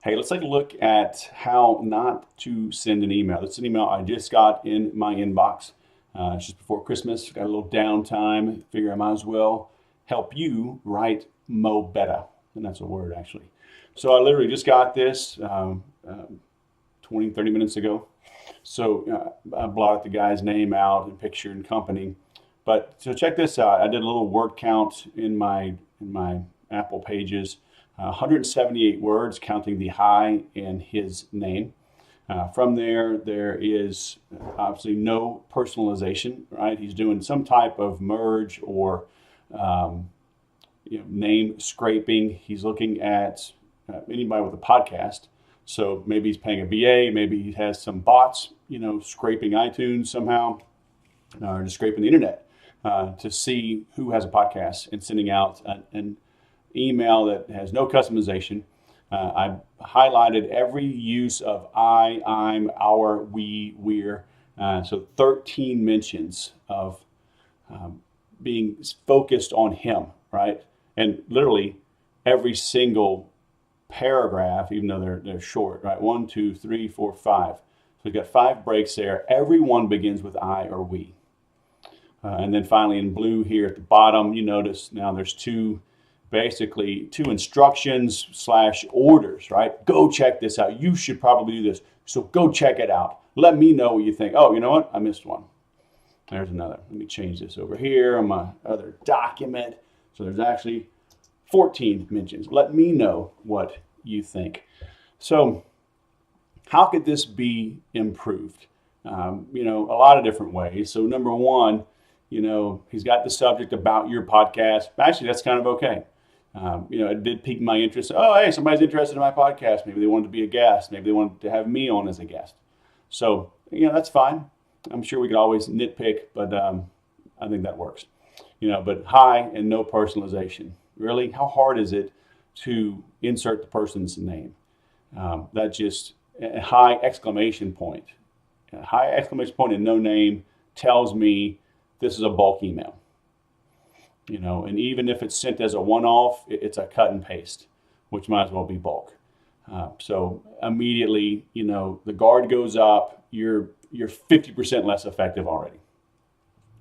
Hey, let's take a look at how not to send an email. This is an email I just got in my inbox just before Christmas. Got a little downtime. Figure I might as well help you write mo better. And that's a word, actually. So I literally just got this 20, 30 minutes ago. So I blotted the guy's name out and picture and company. But so check this out. I did a little word count in my Apple pages. 178 words, counting the hi in his name. From there is obviously no personalization, right? He's doing some type of merge or name scraping. He's looking at anybody with a podcast. So maybe he's paying a VA, maybe he has some bots, scraping iTunes somehow, or just scraping the internet to see who has a podcast and sending out an email that has no customization. I've highlighted every use of I, I'm, our, we, we're. So 13 mentions of being focused on him, right? And literally every single paragraph, even though they're short, right? 1, 2, 3, 4, 5. So we've got 5 breaks there. Every one begins with I or we. And then finally in blue here at the bottom, you notice now there's two instructions / orders, right? Go check this out. You should probably do this. So go check it out. Let me know what you think. Oh, you know what? I missed one. There's another. Let me change this over here on my other document. So there's actually 14 mentions. Let me know what you think. So how could this be improved? A lot of different ways. So number one, he's got the subject about your podcast. Actually, that's kind of okay. It did pique my interest. Oh, hey, somebody's interested in my podcast. Maybe they wanted to be a guest. Maybe they wanted to have me on as a guest. So, that's fine. I'm sure we could always nitpick, but I think that works. But hi and no personalization. Really, how hard is it to insert the person's name? That just a high exclamation point. A high exclamation point and no name tells me this is a bulk email. And even if it's sent as a one-off, it's a cut and paste, which might as well be bulk. So immediately, the guard goes up. You're 50% less effective already.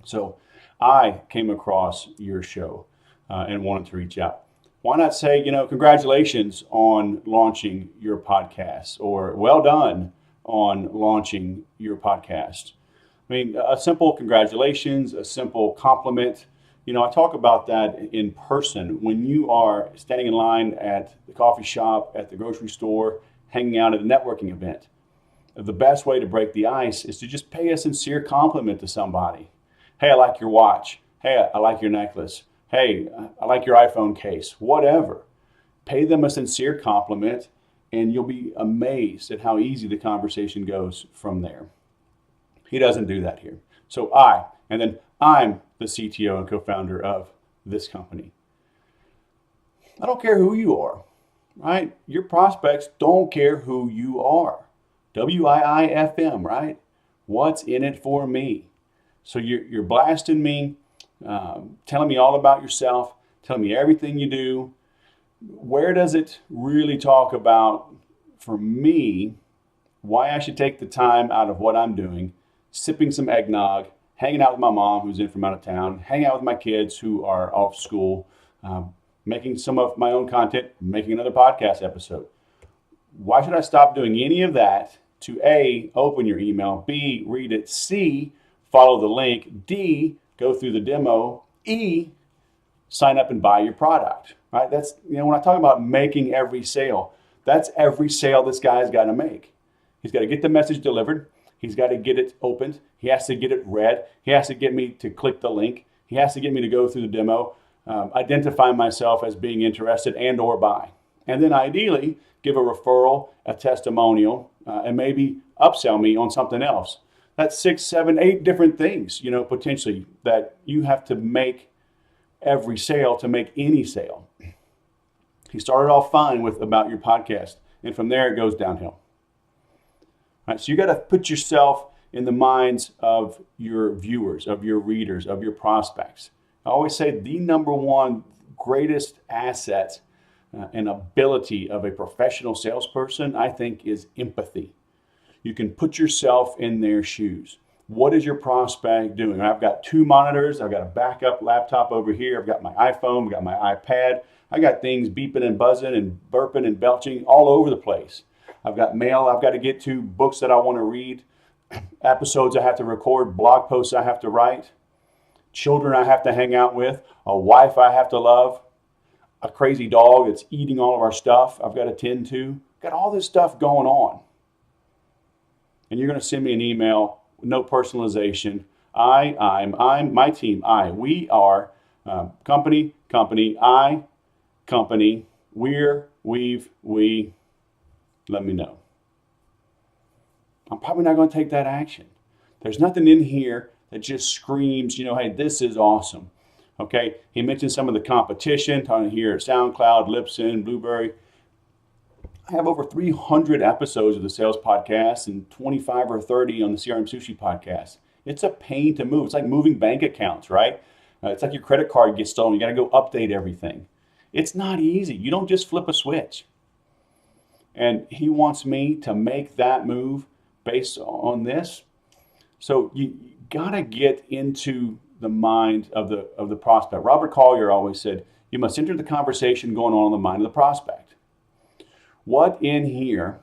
So I came across your show and wanted to reach out. Why not say, congratulations on launching your podcast, or well done on launching your podcast. I mean, a simple congratulations, a simple compliment. I talk about that in person. When you are standing in line at the coffee shop, at the grocery store, hanging out at a networking event, the best way to break the ice is to just pay a sincere compliment to somebody. Hey, I like your watch. Hey, I like your necklace. Hey, I like your iPhone case. Whatever. Pay them a sincere compliment, and you'll be amazed at how easy the conversation goes from there. He doesn't do that here. So I'm the CTO and co-founder of this company. I don't care who you are, right? Your prospects don't care who you are. WIIFM, right? What's in it for me? So you're blasting me, telling me all about yourself, telling me everything you do. Where does it really talk about, for me, why I should take the time out of what I'm doing, sipping some eggnog, hanging out with my mom who's in from out of town, hanging out with my kids who are off school, making some of my own content, making another podcast episode. Why should I stop doing any of that to A, open your email, B, read it, C, follow the link, D, go through the demo, E, sign up and buy your product, right? That's, when I talk about making every sale, that's every sale this guy's got to make. He's got to get the message delivered. He's got to get it opened. He has to get it read. He has to get me to click the link. He has to get me to go through the demo, identify myself as being interested and or buy. And then ideally, give a referral, a testimonial, and maybe upsell me on something else. That's 6, 7, 8 different things, potentially that you have to make every sale to make any sale. He started off fine with about your podcast, and from there it goes downhill. All right, so you got to put yourself in the minds of your viewers, of your readers, of your prospects. I always say the number one greatest asset an ability of a professional salesperson, I think, is empathy. You can put yourself in their shoes. What is your prospect doing? I've got 2 monitors. I've got a backup laptop over here. I've got my iPhone. I've got my iPad. I got things beeping and buzzing and burping and belching all over the place. I've got mail I've got to get to, books that I want to read, episodes I have to record, blog posts I have to write, children I have to hang out with, a wife I have to love, a crazy dog that's eating all of our stuff I've got to tend to. Got all this stuff going on. And you're going to send me an email with no personalization. I'm, my team, we are, company, I, company, we're, we, let me know. I'm probably not going to take that action. There's nothing in here that just screams, hey, this is awesome. Okay, he mentioned some of the competition, talking here at SoundCloud, Libsyn, Blueberry. I have over 300 episodes of the sales podcast and 25 or 30 on the CRM Sushi podcast. It's a pain to move. It's like moving bank accounts, right? It's like your credit card gets stolen. You got to go update everything. It's not easy. You don't just flip a switch. And he wants me to make that move based on this. So you got to get into the mind of the prospect. Robert Collier always said, you must enter the conversation going on in the mind of the prospect. What in here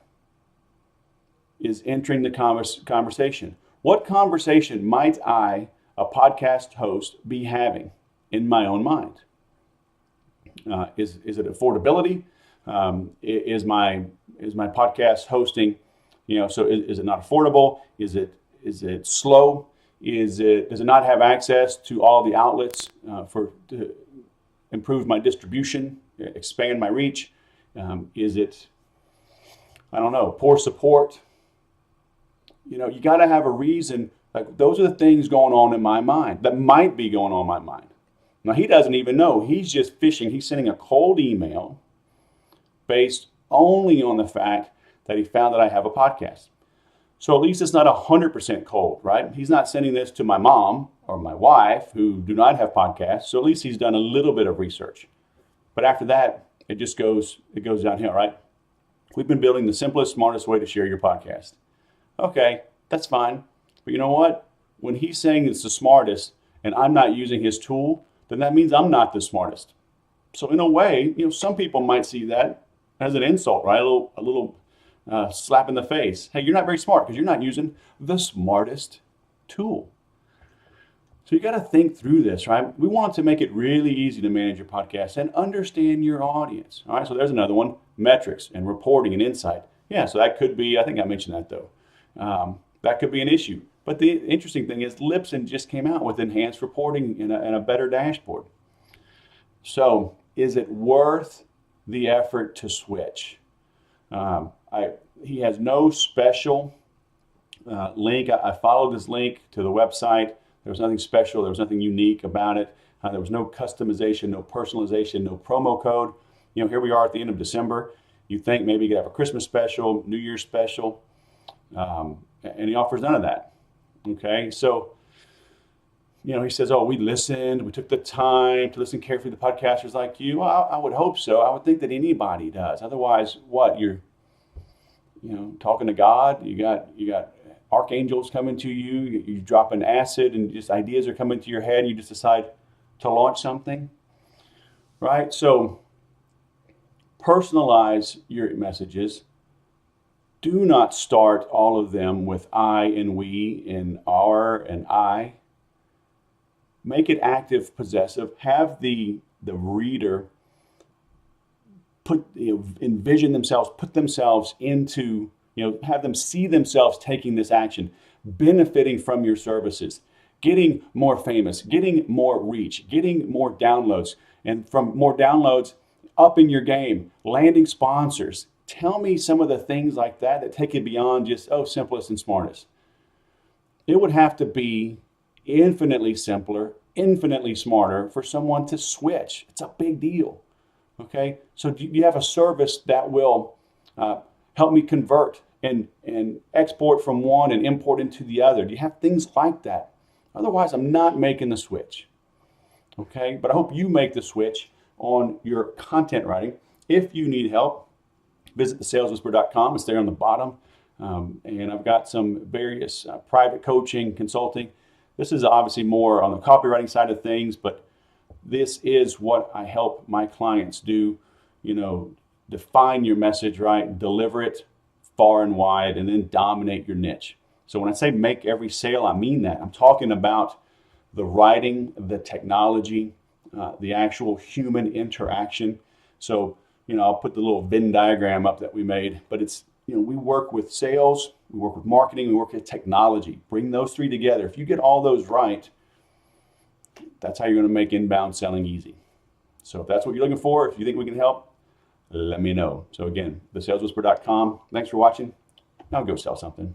is entering the conversation? What conversation might I, a podcast host, be having in my own mind? Is it affordability? Is my podcast hosting, so is it not affordable? Is it slow? Does it not have access to all the outlets to improve my distribution, expand my reach? Is it, I don't know, poor support? You got to have a reason. Like, those are the things going on in my mind that might be going on in my mind. Now, he doesn't even know. He's just fishing. He's sending a cold email based only on the fact that he found that I have a podcast. So at least it's not 100% cold, right? He's not sending this to my mom or my wife who do not have podcasts. So at least he's done a little bit of research. But after that, it goes downhill, right? We've been building the simplest, smartest way to share your podcast. Okay, that's fine. But you know what? When he's saying it's the smartest and I'm not using his tool, then that means I'm not the smartest. So in a way, some people might see that as an insult, right? A little slap in the face. Hey, you're not very smart because you're not using the smartest tool. So you got to think through this, right? We want to make it really easy to manage your podcast and understand your audience. All right, so there's another one, metrics and reporting and insight. Yeah, so that could be, I think I mentioned that though. That could be an issue. But the interesting thing is Libsyn just came out with enhanced reporting and a better dashboard. So is it worth the effort to switch? He has no special link. I followed this link to the website. There was nothing special. There was nothing unique about it. There was no customization, no personalization, no promo code. Here we are at the end of December. You think maybe you could have a Christmas special, New Year's special, and he offers none of that. Okay, so he says, "Oh, we listened. We took the time to listen carefully to podcasters like you." Well, I would hope so. I would think that anybody does. Otherwise, what? You're talking to God. You got archangels coming to you. You drop an acid, and just ideas are coming to your head. And you just decide to launch something, right? So personalize your messages. Do not start all of them with I and we and our and I. Make it active, possessive. Have the reader envision themselves, put themselves into, have them see themselves taking this action, benefiting from your services, getting more famous, getting more reach, getting more downloads, and from more downloads, upping your game, landing sponsors. Tell me some of the things like that take it beyond just, simplest and smartest. It would have to be infinitely simpler, infinitely smarter for someone to switch. It's a big deal. Okay, so do you have a service that will help me convert and export from one and import into the other? Do you have things like that? Otherwise, I'm not making the switch. Okay, but I hope you make the switch on your content writing. If you need help, visit thesaleswhisperer.com. It's there on the bottom. And I've got some various private coaching, consulting. This is obviously more on the copywriting side of things, but this is what I help my clients do. You know, define your message, right? Deliver it far and wide, and then dominate your niche. So when I say make every sale, I mean that. I'm talking about the writing, the technology, the actual human interaction. So, you know, I'll put the little Venn diagram up that we made, but it's, you know, we work with sales, we work with marketing, we work with technology. Bring those three together. If you get all those right, that's how you're going to make inbound selling easy. So if that's what you're looking for, if you think we can help, let me know. So again, thesaleswhisperer.com. Thanks for watching. Now go sell something.